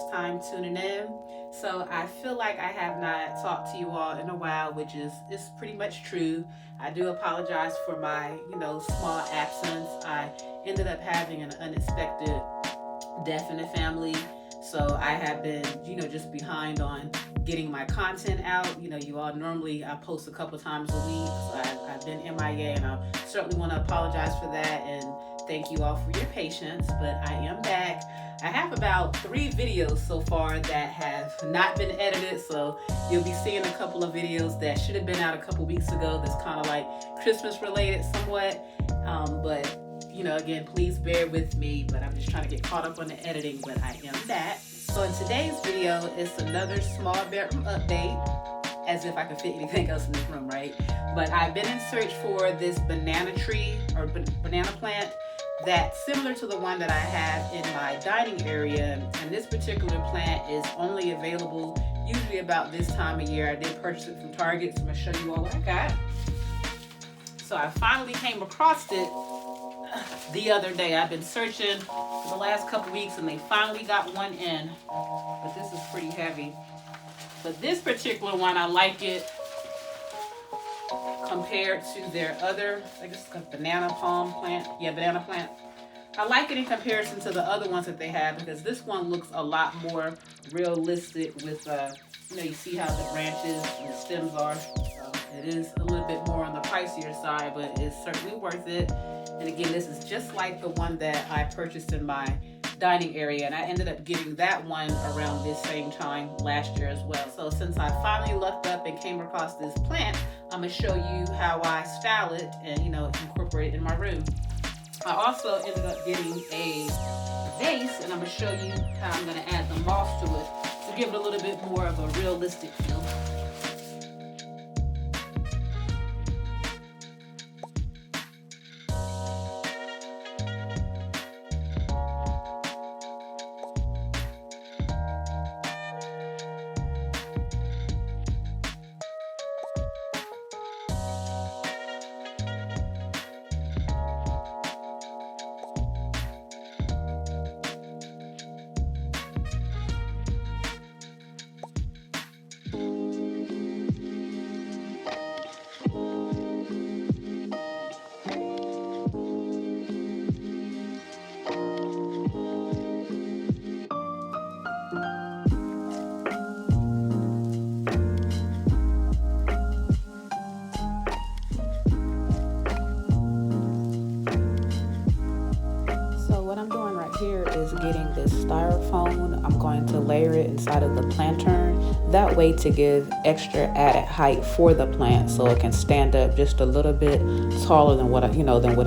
first time tuning in. So I feel like I have not talked to you all in a while, which is pretty much true. I do apologize for my, small absence. I ended up having an unexpected death in the family. So I have been, just behind on getting my content out. You all normally I post a couple times a week. So I've been MIA, and I certainly want to apologize for that and thank you all for your patience. But I am back. I have about 3 videos so far that have not been edited. So you'll be seeing a couple of videos that should have been out a couple weeks ago. That's kind of like Christmas related somewhat. But again, please bear with me, but I'm just trying to get caught up on the editing, but I am back. So in today's video, it's another small bedroom update, as if I could fit anything else in this room, right? But I've been in search for this banana tree or banana plant that's similar to the one that I have in my dining area. And this particular plant is only available usually about this time of year. I did purchase it from Target, so I'm gonna show you all what I got. So I finally came across it the other day. I've been searching for the last couple weeks and they finally got one in, but this is pretty heavy. But this particular one, I like it compared to their other, I guess it's a banana palm plant. Yeah, banana plant. I like it in comparison to the other ones that they have because this one looks a lot more realistic with, you see how the branches and the stems are. It is a little bit more on the pricier side, but it's certainly worth it. And again, this is just like the one that I purchased in my dining area, and I ended up getting that one around this same time last year as well. So since I finally lucked up and came across this plant, I'm gonna show you how I style it and incorporate it in my room. I also ended up getting a vase, and I'm gonna show you how I'm gonna add the moss to it to give it a little bit more of a realistic feel. Here is getting this styrofoam. I'm going to layer it inside of the planter, that way to give extra added height for the plant so it can stand up just a little bit taller than what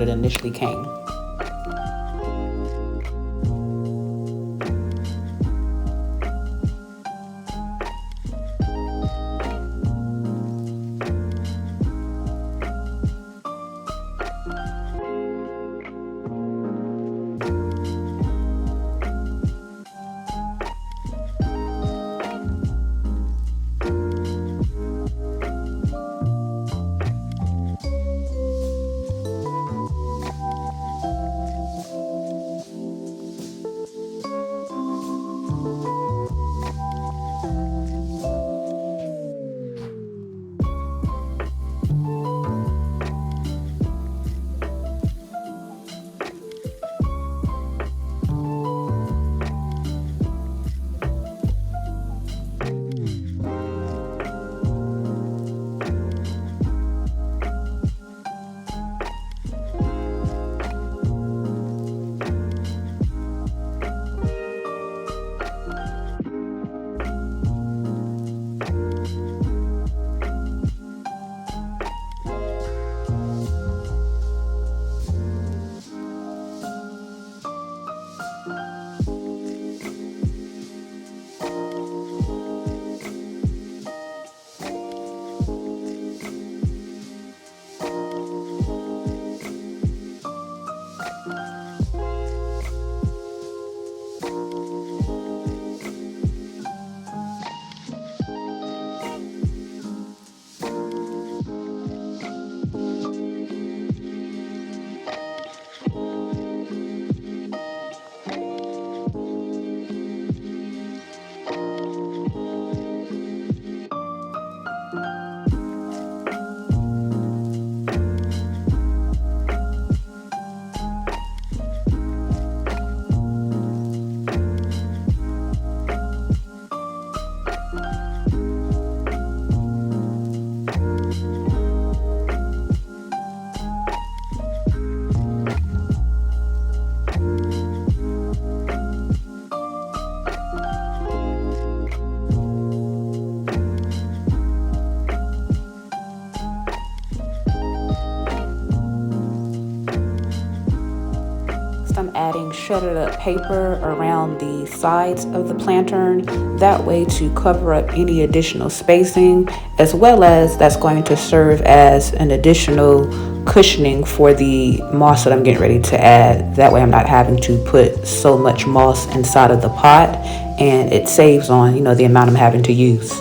it initially came. shredded up paper around the sides of the plantern, that way to cover up any additional spacing, as well as that's going to serve as an additional cushioning for the moss that I'm getting ready to add. That way I'm not having to put so much moss inside of the pot, and it saves on, the amount I'm having to use.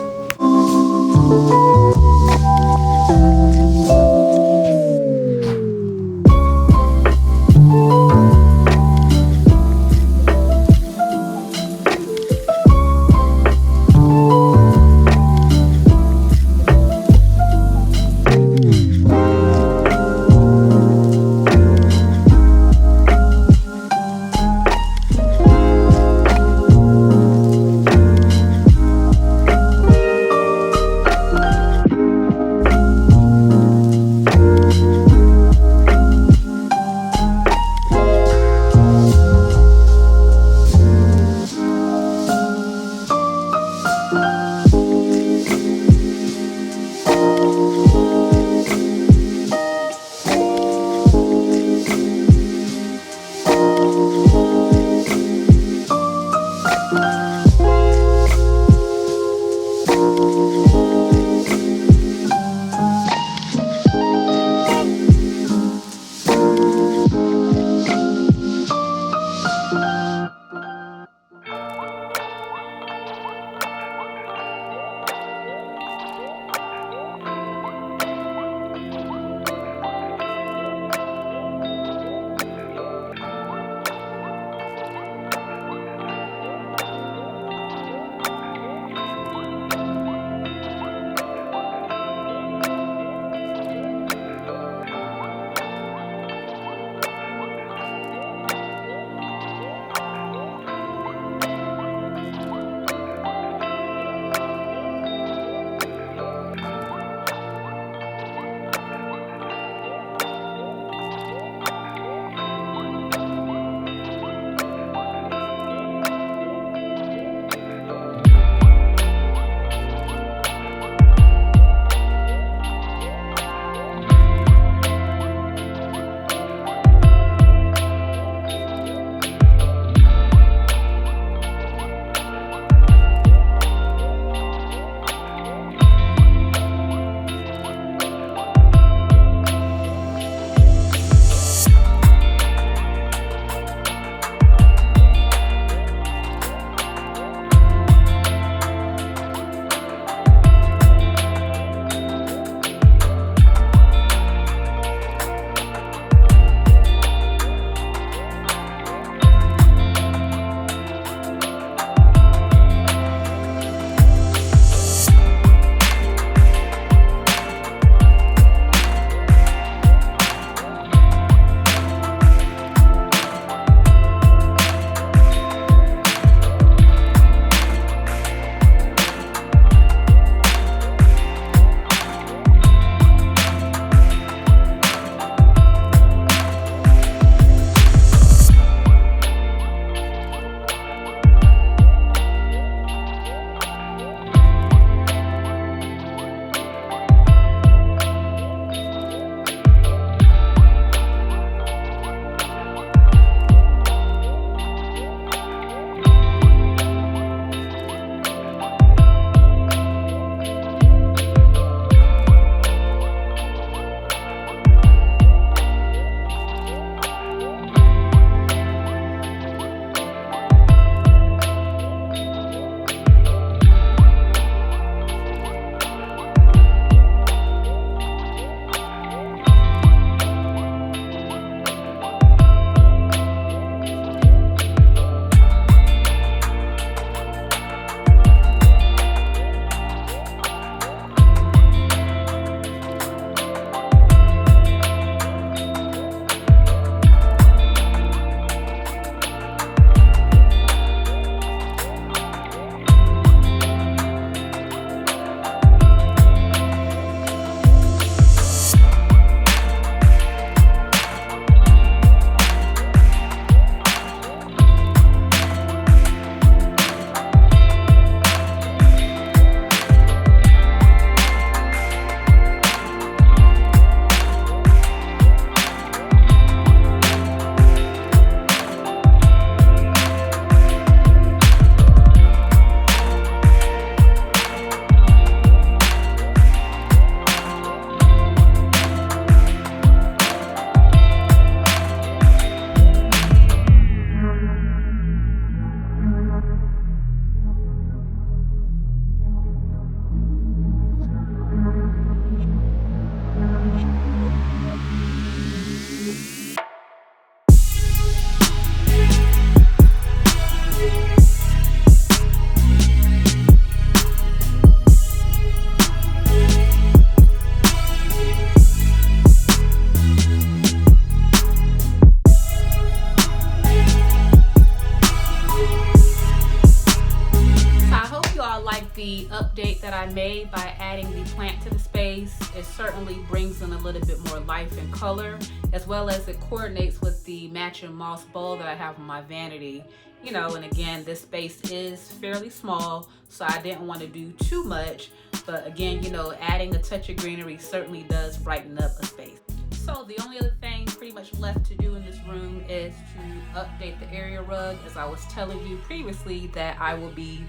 the update that I made by adding the plant to the space. It certainly brings in a little bit more life and color, as well as it coordinates with the matching moss bowl that I have on my vanity. You know, and again, this space is fairly small, so I didn't want to do too much. But again, you know, adding a touch of greenery certainly does brighten up a space. So the only other thing pretty much left to do in this room is to update the area rug. As I was telling you previously that I will be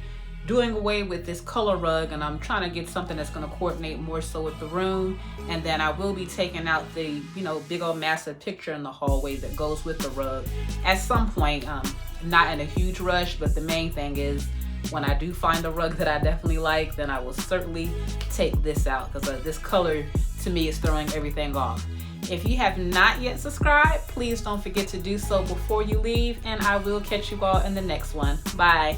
doing away with this color rug, and I'm trying to get something that's going to coordinate more so with the room. And then I will be taking out the, you know, big old massive picture in the hallway that goes with the rug at some point. Not in a huge rush, but the main thing is when I do find a rug that I definitely like, then I will certainly take this out, because this color to me is throwing everything off. If you have not yet subscribed, please don't forget to do so before you leave, and I will catch you all in the next one. Bye.